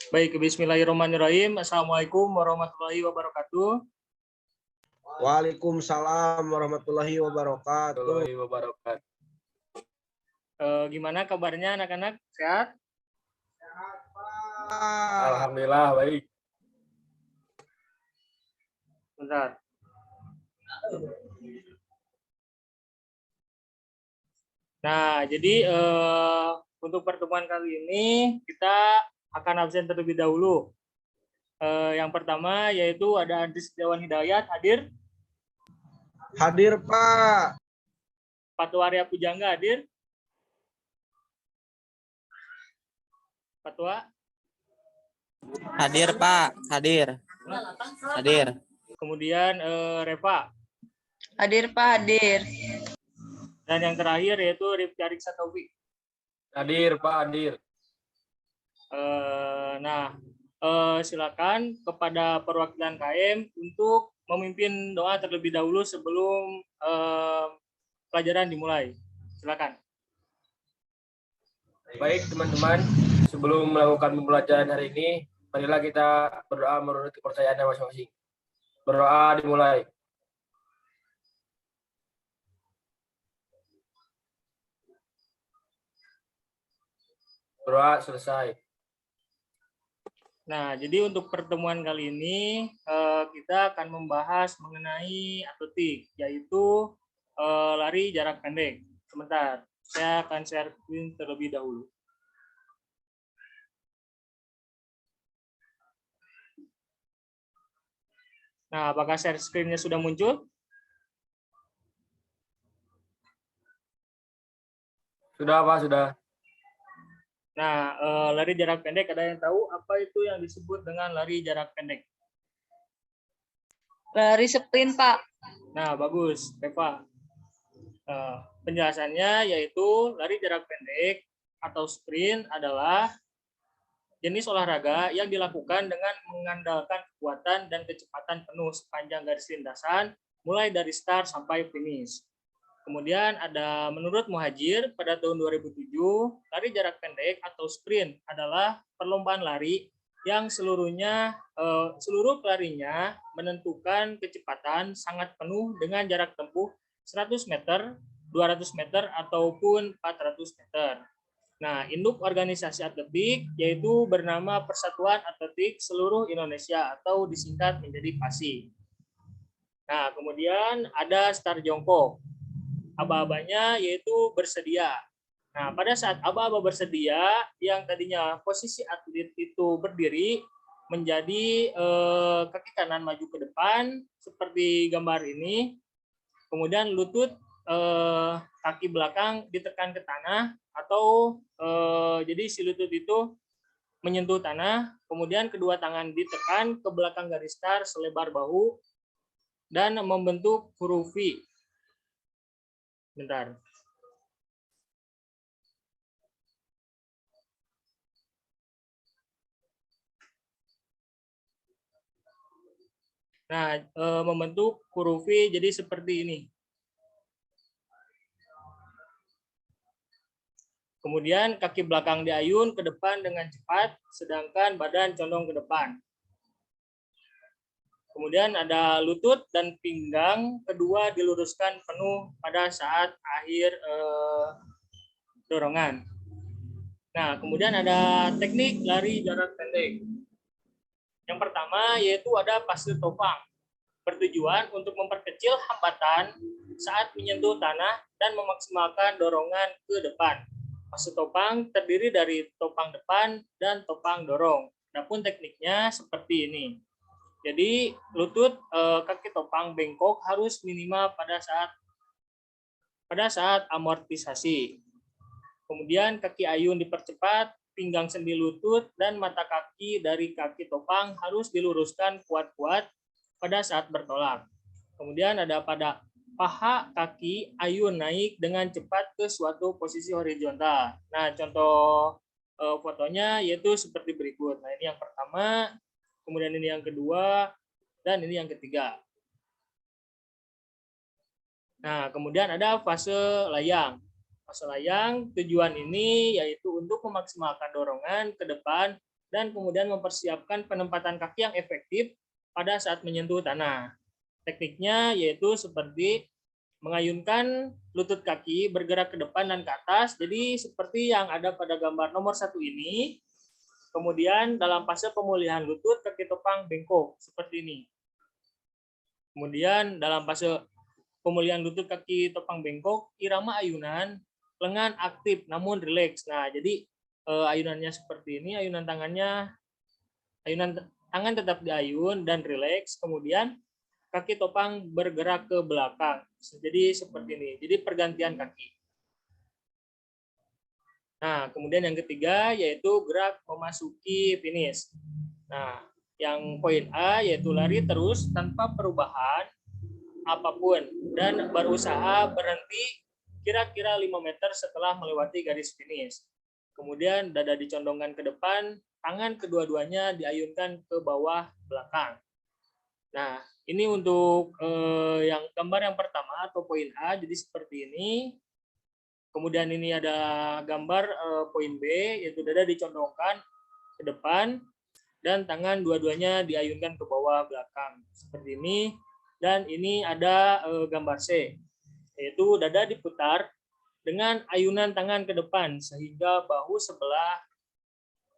Baik, bismillahirrahmanirrahim. Assalamualaikum warahmatullahi wabarakatuh. Waalaikumsalam warahmatullahi wabarakatuh. Gimana kabarnya anak-anak? Sehat? Alhamdulillah baik. Bentar. Nah, jadi untuk pertemuan kali ini kita akan absen terlebih dahulu. Yang pertama yaitu ada Andris Dewan Hidayat hadir. Hadir Pak. Fatwa Arya Pujangga hadir. Fatwa. Hadir Pak, hadir. Hadir. Kemudian Reva. Hadir Pak, hadir. Dan yang terakhir yaitu Rifki Ariksa Taufik. Hadir Pak, hadir. Silakan kepada perwakilan KM untuk memimpin doa terlebih dahulu sebelum pelajaran dimulai. Silakan. Baik teman-teman, sebelum melakukan pembelajaran hari ini, marilah kita berdoa menurut kepercayaannya masing-masing. Berdoa dimulai. Berdoa selesai. Nah, jadi untuk pertemuan kali ini kita akan membahas mengenai atletik, yaitu lari jarak pendek. Sebentar, saya akan share screen terlebih dahulu. Nah, apakah share screen-nya sudah muncul? Sudah Pak, sudah. Nah, lari jarak pendek, ada yang tahu apa itu yang disebut dengan lari jarak pendek? Lari sprint Pak. Nah, bagus, Reva. Penjelasannya yaitu lari jarak pendek atau sprint adalah jenis olahraga yang dilakukan dengan mengandalkan kekuatan dan kecepatan penuh sepanjang garis lintasan, mulai dari start sampai finish. Kemudian ada menurut Muhajir pada tahun 2007, lari jarak pendek atau sprint adalah perlombaan lari yang seluruh pelarinya menentukan kecepatan sangat penuh dengan jarak tempuh 100 meter, 200 meter, ataupun 400 meter. Nah, induk organisasi atletik yaitu bernama Persatuan Atletik Seluruh Indonesia atau disingkat menjadi PASI. Nah, kemudian ada start jongkok. Aba-abanya yaitu bersedia. Nah, pada saat aba-aba bersedia, yang tadinya posisi atlet itu berdiri menjadi kaki kanan maju ke depan seperti gambar ini. Kemudian lutut kaki belakang ditekan ke tanah atau jadi si lutut itu menyentuh tanah. Kemudian kedua tangan ditekan ke belakang garis start selebar bahu dan membentuk huruf V. Bentar. Nah, membentuk huruf V jadi seperti ini. Kemudian kaki belakang diayun ke depan dengan cepat, sedangkan badan condong ke depan. Kemudian ada lutut dan pinggang kedua diluruskan penuh pada saat akhir dorongan. Nah, kemudian ada teknik lari jarak pendek. Yang pertama yaitu ada fase topang. Bertujuan untuk memperkecil hambatan saat menyentuh tanah dan memaksimalkan dorongan ke depan. Fase topang terdiri dari topang depan dan topang dorong. Adapun tekniknya seperti ini. Jadi lutut kaki topang bengkok harus minimal pada saat amortisasi. Kemudian kaki ayun dipercepat, pinggang sendi lutut dan mata kaki dari kaki topang harus diluruskan kuat-kuat pada saat bertolak. Kemudian ada pada paha kaki ayun naik dengan cepat ke suatu posisi horizontal. Nah, contoh fotonya yaitu seperti berikut. Nah, ini yang pertama, kemudian ini yang kedua, dan ini yang ketiga. Nah, kemudian ada fase layang. Fase layang tujuan ini yaitu untuk memaksimalkan dorongan ke depan dan kemudian mempersiapkan penempatan kaki yang efektif pada saat menyentuh tanah. Tekniknya yaitu seperti mengayunkan lutut kaki bergerak ke depan dan ke atas. Jadi seperti yang ada pada gambar nomor 1 ini. Kemudian dalam fase pemulihan lutut, kaki topang bengkok seperti ini. Kemudian dalam fase pemulihan lutut, kaki topang bengkok, irama ayunan, lengan aktif namun rileks. Nah, jadi ayunannya seperti ini, ayunan tangan tetap diayun dan rileks. Kemudian kaki topang bergerak ke belakang. Jadi seperti ini. Jadi pergantian kaki. Nah, kemudian yang ketiga yaitu gerak memasuki finish. Nah, yang poin A yaitu lari terus tanpa perubahan apapun dan berusaha berhenti kira-kira 5 meter setelah melewati garis finish. Kemudian dada dicondongkan ke depan, tangan kedua-duanya diayunkan ke bawah belakang. Nah, ini untuk yang gambar yang pertama atau poin A, jadi seperti ini. Kemudian ini ada gambar poin B, yaitu dada dicondongkan ke depan dan tangan dua-duanya diayunkan ke bawah belakang seperti ini. Dan ini ada gambar C, yaitu dada diputar dengan ayunan tangan ke depan sehingga bahu sebelah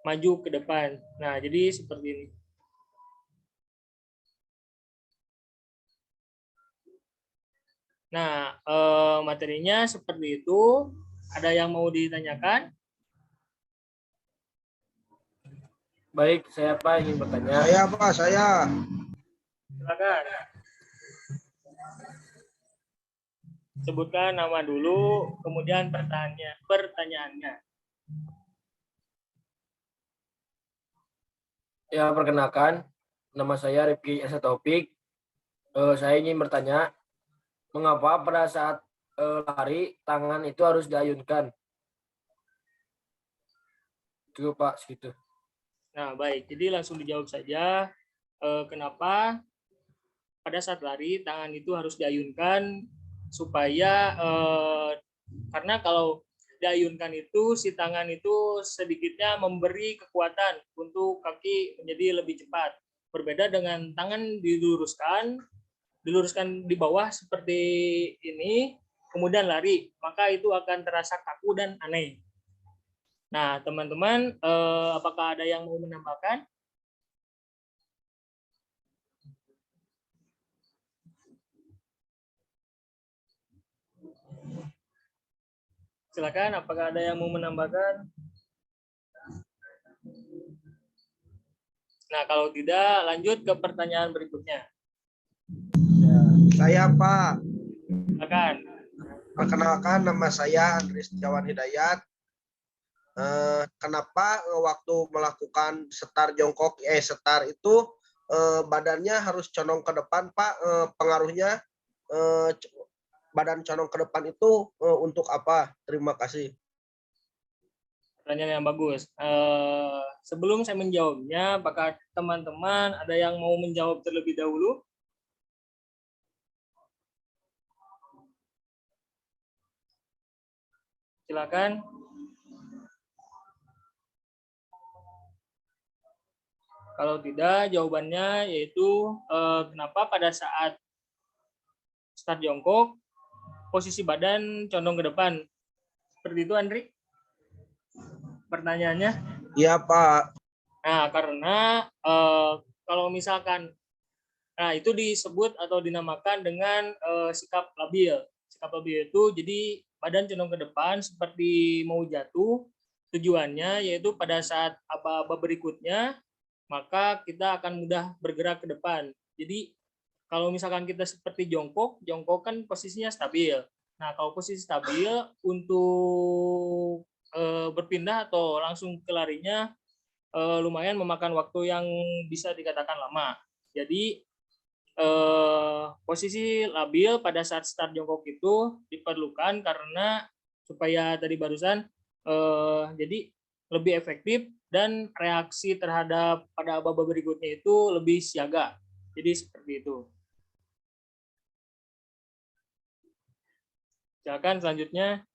maju ke depan. Nah, jadi seperti ini. Nah, materinya seperti itu. Ada yang mau ditanyakan? Baik, saya Pak ingin bertanya. Saya Pak, saya. Silakan. Sebutkan nama dulu, kemudian pertanyaannya. Ya, perkenalkan, nama saya Rifki Esa Taufik. Saya ingin bertanya, mengapa pada saat lari tangan itu harus diayunkan? Itu Pak, segitu. Nah, baik. Jadi langsung dijawab saja. Kenapa pada saat lari tangan itu harus diayunkan supaya karena kalau diayunkan itu si tangan itu sedikitnya memberi kekuatan untuk kaki menjadi lebih cepat. Berbeda dengan tangan diluruskan di bawah seperti ini, kemudian lari, maka itu akan terasa kaku dan aneh. Nah, teman-teman, apakah ada yang mau menambahkan? Silakan, apakah ada yang mau menambahkan? Nah, kalau tidak, lanjut ke pertanyaan berikutnya. Saya Pak. Silakan. Perkenalkan, nama saya Andri Setiawan Hidayat. Kenapa waktu melakukan setar jongkok, setar itu badannya harus condong ke depan, Pak? Pengaruhnya badan condong ke depan itu untuk apa? Terima kasih. Pertanyaan yang bagus. Sebelum saya menjawabnya, apakah teman-teman ada yang mau menjawab terlebih dahulu? Silakan. Kalau tidak, jawabannya yaitu kenapa pada saat start jongkok, posisi badan condong ke depan. Seperti itu, Andri? Pertanyaannya? Iya, Pak. Nah, karena kalau misalkan, nah itu disebut atau dinamakan dengan sikap labil. Sikap labil itu jadi badan condong ke depan seperti mau jatuh. Tujuannya yaitu pada saat aba-aba berikutnya, maka kita akan mudah bergerak ke depan. Jadi kalau misalkan kita seperti jongkok kan posisinya stabil. Nah, kalau posisi stabil untuk berpindah atau langsung ke larinya lumayan memakan waktu yang bisa dikatakan lama. Jadi posisi labil pada saat start jongkok itu diperlukan karena supaya tadi barusan jadi lebih efektif dan reaksi terhadap pada aba-aba berikutnya itu lebih siaga. Jadi seperti itu. Silakan selanjutnya.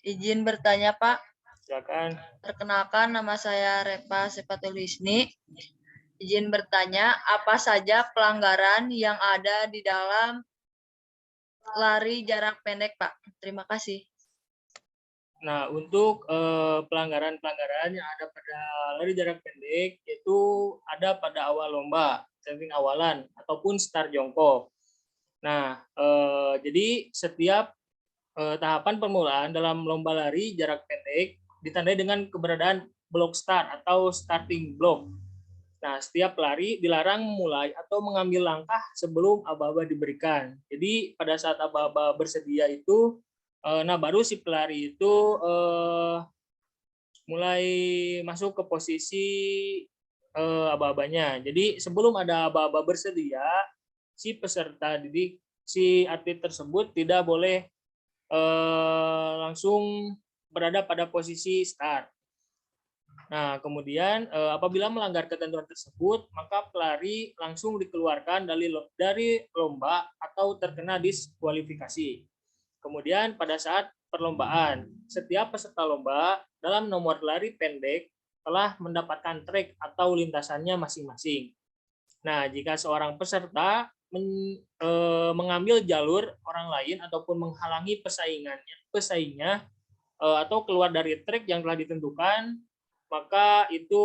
Izin bertanya, Pak. Silakan. Perkenalkan, nama saya Repa Sepatulisni. Izin bertanya, apa saja pelanggaran yang ada di dalam lari jarak pendek, Pak? Terima kasih. Nah, untuk pelanggaran-pelanggaran yang ada pada lari jarak pendek itu ada pada awal lomba, setting awalan ataupun start jongkok. Nah, jadi setiap tahapan permulaan dalam lomba lari jarak pendek ditandai dengan keberadaan block start atau starting block. Nah, setiap pelari dilarang memulai atau mengambil langkah sebelum aba-aba diberikan. Jadi pada saat aba-aba bersedia itu, nah baru si pelari itu mulai masuk ke posisi aba-abanya. Jadi sebelum ada aba-aba bersedia, si peserta didik, si atlet tersebut tidak boleh langsung berada pada posisi start. Nah, kemudian apabila melanggar ketentuan tersebut, maka pelari langsung dikeluarkan dari lomba atau terkena diskualifikasi. Kemudian pada saat perlombaan, setiap peserta lomba dalam nomor lari pendek telah mendapatkan trek atau lintasannya masing-masing. Nah, jika seorang peserta mengambil jalur orang lain ataupun menghalangi pesaingnya atau keluar dari trek yang telah ditentukan, maka itu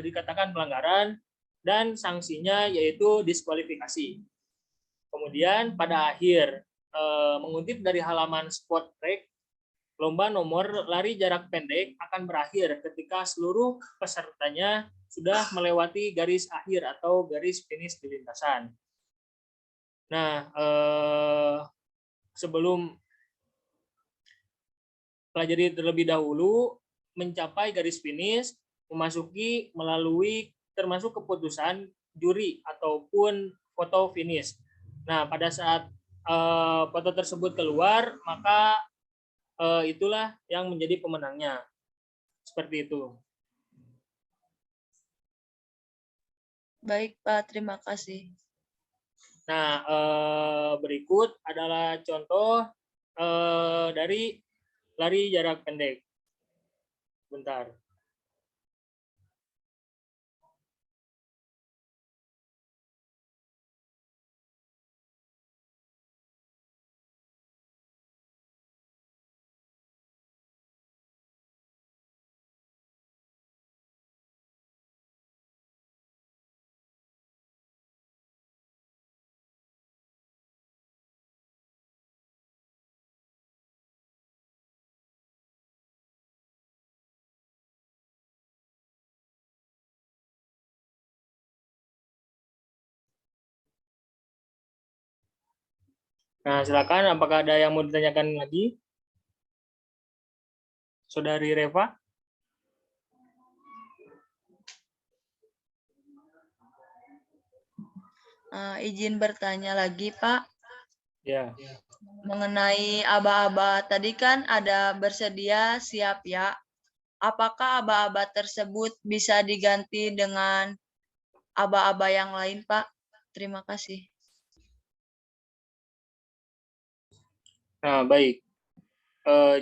dikatakan pelanggaran dan sanksinya yaitu diskualifikasi. Kemudian pada akhir, mengutip dari halaman Sport Track, lomba nomor lari jarak pendek akan berakhir ketika seluruh pesertanya sudah melewati garis akhir atau garis finish di lintasan. Nah, sebelum pelajari terlebih dahulu, mencapai garis finish, melalui termasuk keputusan juri ataupun foto finish. Nah, pada saat foto tersebut keluar, maka itulah yang menjadi pemenangnya. Seperti itu. Baik, Pak. Terima kasih. Nah, berikut adalah contoh dari lari jarak pendek. Bentar. Nah, silakan. Apakah ada yang mau ditanyakan lagi? Saudari Reva? Izin bertanya lagi, Pak. Ya. Mengenai aba-aba tadi kan ada bersedia siap ya. Apakah aba-aba tersebut bisa diganti dengan aba-aba yang lain, Pak? Terima kasih. Nah, baik.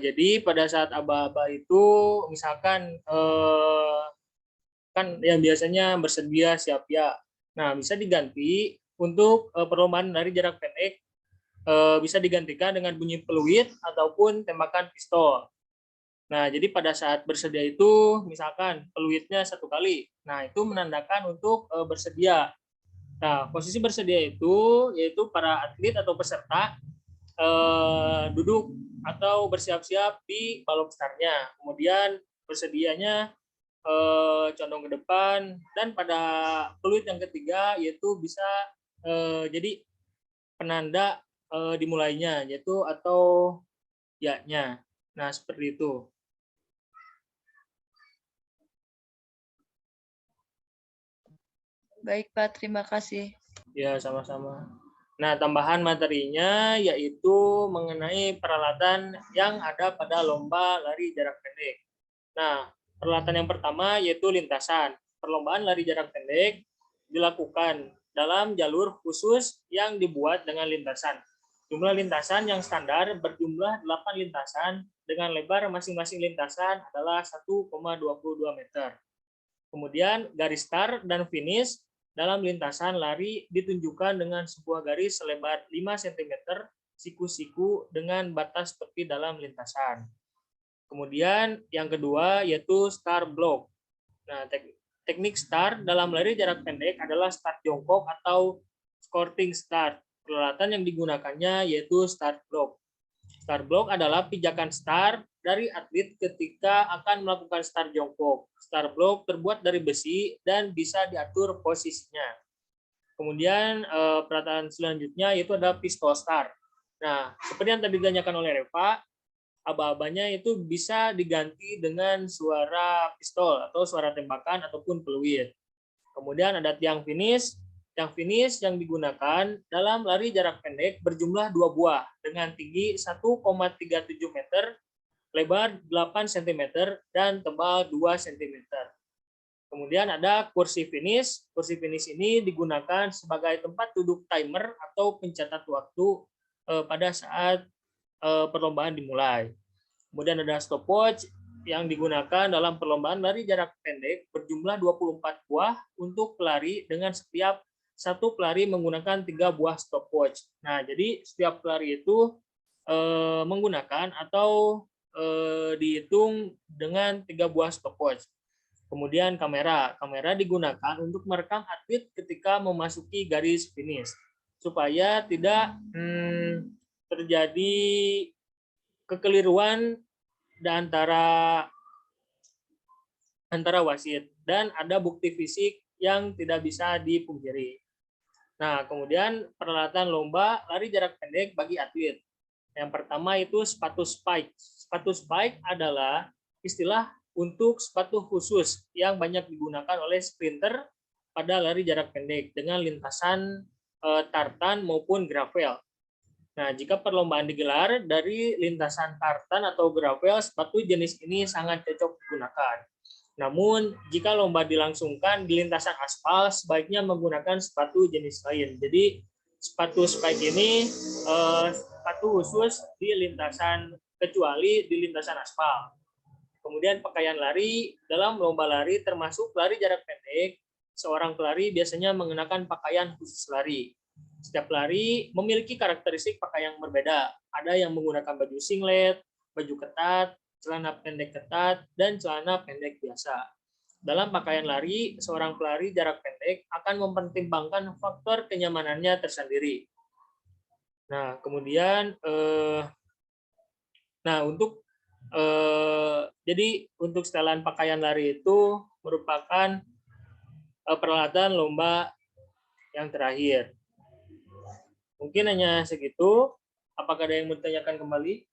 Jadi pada saat aba-aba itu, misalkan kan yang biasanya bersedia siap ya. Nah, bisa diganti untuk perlombaan lari jarak pendek, bisa digantikan dengan bunyi peluit ataupun tembakan pistol. Nah, jadi pada saat bersedia itu, misalkan peluitnya 1 kali. Nah, itu menandakan untuk bersedia. Nah, posisi bersedia itu yaitu para atlet atau peserta duduk atau bersiap-siap di balok startnya. Kemudian bersedianya condong ke depan, dan pada peluit yang ketiga yaitu bisa jadi penanda dimulainya, yaitu atau ya-nya. Nah, seperti itu. Baik, Pak. Terima kasih. Ya, sama-sama. Nah, tambahan materinya yaitu mengenai peralatan yang ada pada lomba lari jarak pendek. Nah, peralatan yang pertama yaitu lintasan. Perlombaan lari jarak pendek dilakukan dalam jalur khusus yang dibuat dengan lintasan. Jumlah lintasan yang standar berjumlah 8 lintasan dengan lebar masing-masing lintasan adalah 1,22 meter. Kemudian garis start dan finish dalam lintasan lari ditunjukkan dengan sebuah garis selebar 5 cm siku-siku dengan batas tepi dalam lintasan. Kemudian yang kedua yaitu start block. Nah, teknik start dalam lari jarak pendek adalah start jongkok atau squatting start. Peralatan yang digunakannya yaitu start block. Start block adalah pijakan start dari atlet ketika akan melakukan start jongkok. Start block terbuat dari besi dan bisa diatur posisinya. Kemudian peralatan selanjutnya yaitu ada pistol start. Nah, seperti yang tadi ditanyakan oleh Reva, aba-abanya itu bisa diganti dengan suara pistol atau suara tembakan ataupun peluit. Kemudian ada tiang finish. Tiang finish yang digunakan dalam lari jarak pendek berjumlah 2 buah dengan tinggi 1,37 meter, lebar 8 cm, dan tebal 2 cm. Kemudian ada kursi finish. Kursi finish ini digunakan sebagai tempat duduk timer atau pencatat waktu pada saat perlombaan dimulai. Kemudian ada stopwatch yang digunakan dalam perlombaan lari jarak pendek berjumlah 24 buah untuk pelari dengan setiap satu pelari menggunakan 3 buah stopwatch. Nah, jadi setiap pelari itu menggunakan atau dihitung dengan 3 buah stopwatch. Kemudian kamera. Kamera digunakan untuk merekam atlet ketika memasuki garis finish supaya tidak terjadi kekeliruan antara wasit dan ada bukti fisik yang tidak bisa dipungkiri. Nah, kemudian peralatan lomba lari jarak pendek bagi atlet. Yang pertama itu sepatu spike. Sepatu spike adalah istilah untuk sepatu khusus yang banyak digunakan oleh sprinter pada lari jarak pendek dengan lintasan tartan maupun gravel. Nah, jika perlombaan digelar dari lintasan tartan atau gravel, sepatu jenis ini sangat cocok digunakan. Namun, jika lomba dilangsungkan di lintasan aspal, sebaiknya menggunakan sepatu jenis lain. Jadi, sepatu spike ini sepatu khusus di lintasan, kecuali di lintasan aspal. Kemudian pakaian lari, dalam lomba lari termasuk lari jarak pendek, seorang pelari biasanya mengenakan pakaian khusus lari. Setiap pelari memiliki karakteristik pakaian yang berbeda. Ada yang menggunakan baju singlet, baju ketat, celana pendek ketat, dan celana pendek biasa. Dalam pakaian lari, seorang pelari jarak pendek akan mempertimbangkan faktor kenyamanannya tersendiri. Nah, kemudian jadi untuk setelan pakaian lari itu merupakan peralatan lomba yang terakhir. Mungkin hanya segitu. Apakah ada yang mau ditanyakan kembali?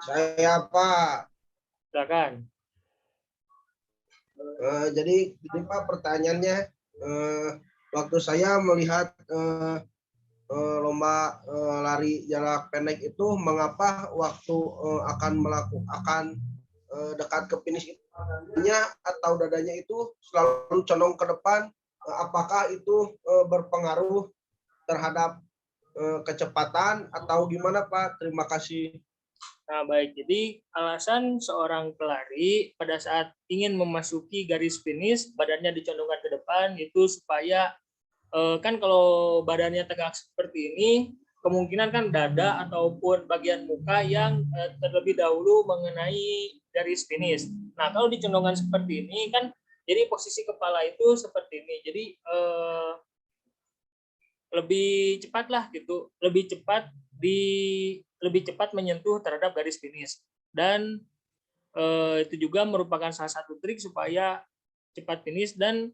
Saya Pak. Silakan. Jadi ini Pak pertanyaannya, waktu saya melihat lomba lari jarak pendek itu, mengapa waktu akan dekat ke finish itu atau dadanya itu selalu condong ke depan? Apakah itu berpengaruh terhadap kecepatan atau gimana Pak? Terima kasih. Nah, baik. Jadi alasan seorang pelari pada saat ingin memasuki garis finish, badannya dicondongkan ke depan itu supaya kan kalau badannya tegak seperti ini, kemungkinan kan dada ataupun bagian muka yang terlebih dahulu mengenai garis finish. Nah, kalau dicondongkan seperti ini kan jadi posisi kepala itu seperti ini. Jadi lebih cepat lah gitu, lebih cepat menyentuh terhadap garis finish. Dan itu juga merupakan salah satu trik supaya cepat finish dan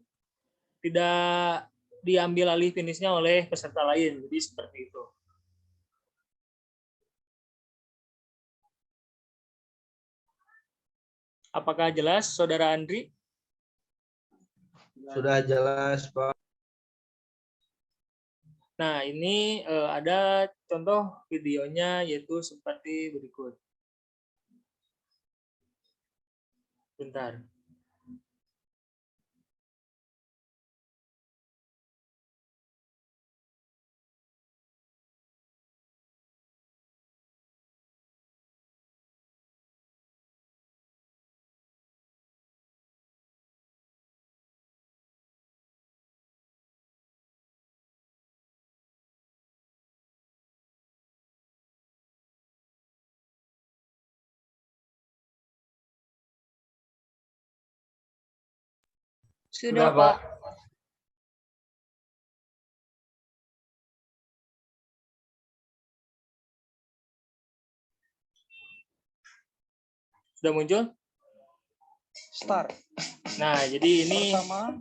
tidak diambil alih finishnya oleh peserta lain. Jadi seperti itu. Apakah jelas, Saudara Andri? Sudah jelas Pak. Nah, ini ada contoh videonya yaitu seperti berikut. Bentar. Sudah, Pak. Pak. Sudah muncul? Start. Nah, jadi ini Pertama,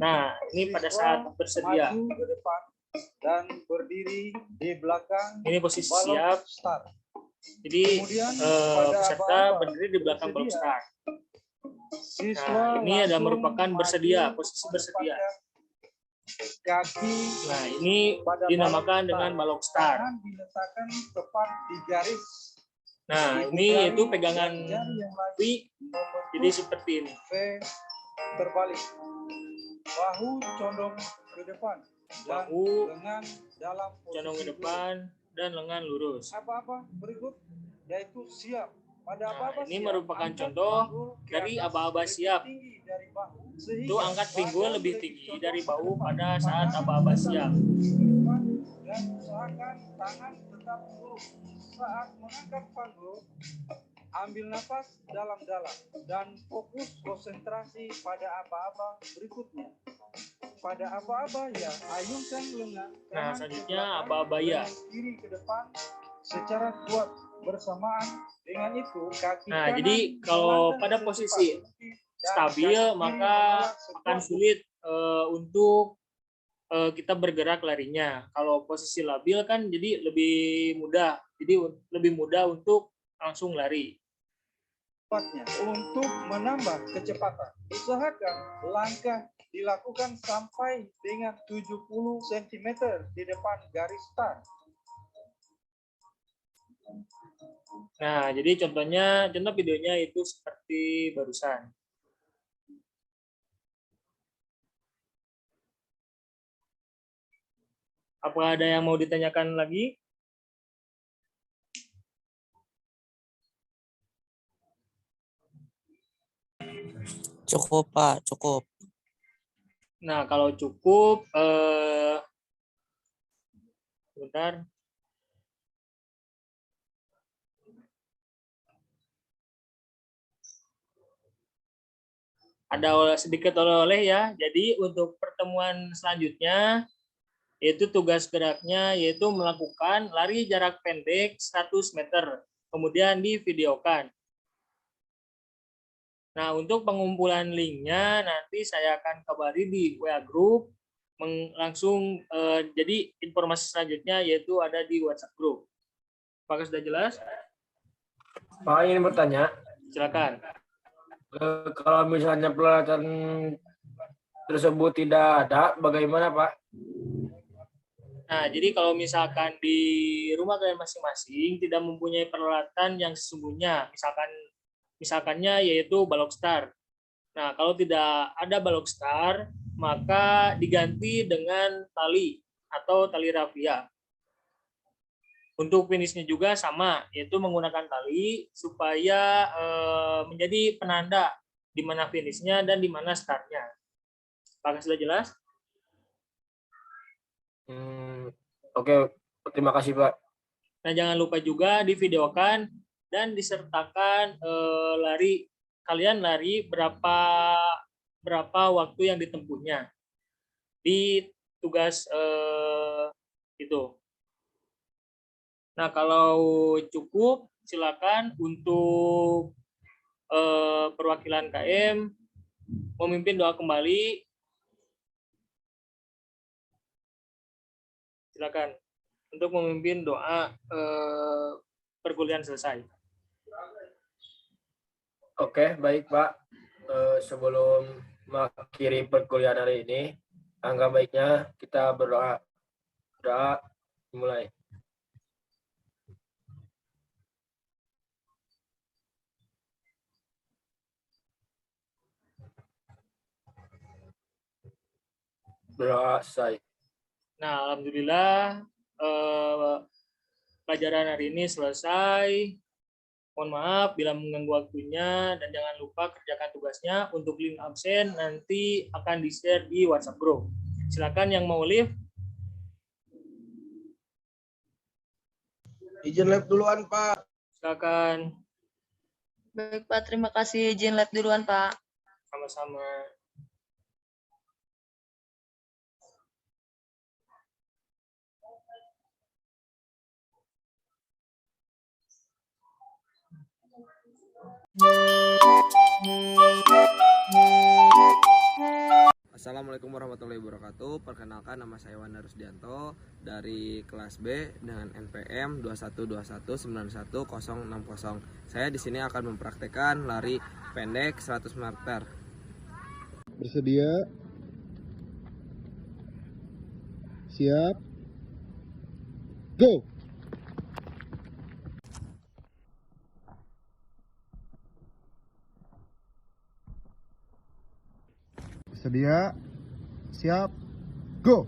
pada saat siswa bersedia. maju ke depan dan berdiri di belakang Ini posisi balok siap. start. Jadi Kemudian pada peserta aba-aba berdiri di belakang balok bersedia, start. Siswa Nah, ini adalah langsung merupakan bersedia, maju posisi menempatkan bersedia. Kaki Nah, ini pada dinamakan balok dengan start. balok start. Tangan diletakkan tepat di garis. Nah, Ibu ini jari yaitu dan pegangan jari yang lain V, membentuk jadi seperti ini. V terbalik. Bahu condong ke depan dan Bahu lengan dalam posisi condong ke lurus. depan dan lengan lurus. Apa-apa berikut yaitu siap. Pada Nah, apa-apa ini siap, merupakan angkat contoh pinggul ke dari atas aba-aba lebih siap. tinggi dari bahu, Itu sehingga angkat pinggul badan lebih lebih tinggi condong dari ke bahu depan. pada saat Pandangan aba-aba tetap siap. ke depan dan usahakan tangan tetap lurus. Saat mengangkat panggul, ambil nafas dalam-dalam dan fokus konsentrasi pada aba-aba berikutnya. Pada aba-aba ya, ayunkan lengan Nah, kanan ke selanjutnya belakang, aba-aba ya. lengan kiri ke depan secara kuat bersamaan. Dengan itu kaki Nah, kanan jadi kalau melangkah pada secepat posisi mungkin dan stabil, kaki kiri maka menolak akan sekuat sulit untuk kita bergerak larinya. Kalau posisi labil kan jadi lebih mudah. Jadi lebih mudah untuk langsung lari. cepatnya. Untuk menambah kecepatan, usahakan langkah dilakukan sampai dengan 70 cm di depan garis start. Nah, jadi contoh videonya itu seperti barusan. Apakah ada yang mau ditanyakan lagi? Cukup, Pak. Cukup. Nah, kalau cukup, sebentar. Ada sedikit oleh-oleh ya. Jadi untuk pertemuan selanjutnya, yaitu tugas geraknya yaitu melakukan lari jarak pendek 100 meter. Kemudian divideokan. Nah, untuk pengumpulan linknya nanti saya akan kabari di WA Group. Langsung jadi informasi selanjutnya yaitu ada di WhatsApp Group. Apakah sudah jelas? Pak ingin bertanya, Silakan. kalau misalnya peralatan tersebut tidak ada, bagaimana Pak? Nah, jadi kalau misalkan di rumah kalian masing-masing tidak mempunyai peralatan yang sesungguhnya, misalkannya yaitu balok start. Nah, kalau tidak ada balok start, maka diganti dengan tali atau tali rafia. Untuk finishnya juga sama, yaitu menggunakan tali supaya menjadi penanda di mana finishnya dan di mana startnya. Apakah sudah jelas? Oke, terima kasih Pak. Nah, jangan lupa juga divideokan dan disertakan kalian lari berapa waktu yang ditempuhnya di tugas itu. Nah, kalau cukup silakan untuk perwakilan KM memimpin doa kembali. Silakan untuk memimpin doa perkuliahan selesai. Oke, baik Pak. Sebelum mengakhiri perkuliahan hari ini, angka baiknya kita berdoa. Doa mulai. Berdoa selesai. Nah, alhamdulillah pelajaran hari ini selesai. Mohon maaf bila mengganggu waktunya dan jangan lupa kerjakan tugasnya. Untuk link absen nanti akan di-share di WhatsApp group. Silakan yang mau live. Izin live duluan, Pak. Silakan. Baik, Pak. Terima kasih. Izin live duluan, Pak. Sama-sama. Assalamualaikum warahmatullahi wabarakatuh. Perkenalkan, nama saya Wana Rusdianto dari kelas B dengan NPM 212191060. Saya di sini akan mempraktekkan lari pendek 100 meter. Bersedia? Siap? Go! Bersedia? Siap? Go!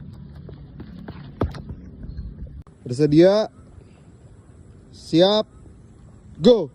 Bersedia? Siap? Go!